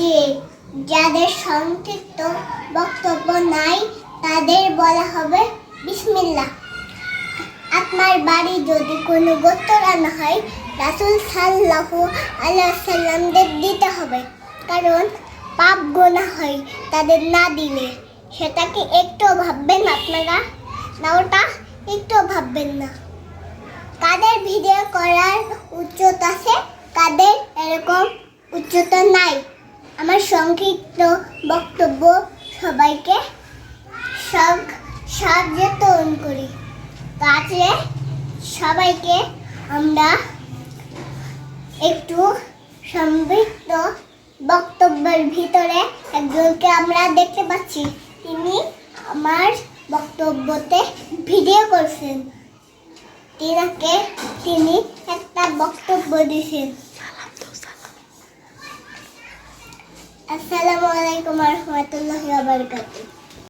যে যাদের সংক্ষিপ্ত বক্তব্য নাই তাদের বলা হবে বিসমিল্লাহ। আপনার বাড়ি যদি কোনো গোত্র রান্না হয় রাসূল সাল্লাল্লাহু আলাইহি ওয়াসাল্লামদের দিতে হবে, কারণ পাপ গোনা হয় তাদের না দিলে। সেটা কি একটু ভাববেন আপনারা? না, ওটা একটু ভাববেন না। কাদের ভিডিও করার উচ্চতা আছে, কাদের এরকম উচ্চতা নাই। আমার সংক্ষিপ্ত বক্তব্য সবাইকে সচেতন করি। কাজে সবাইকে আমরা একটু সংক্ষিপ্ত বক্তব্যের ভিতরে একজনকে আমরা দেখতে পাচ্ছি, তিনি আমার বক্তব্যতে ভিডিও করছেন। তিনি একটা বক্তব্য দিয়েছেন। আসসালামু আলাইকুম ওয়া রাহমাতুল্লাহি ওয়া বারাকাতুহু।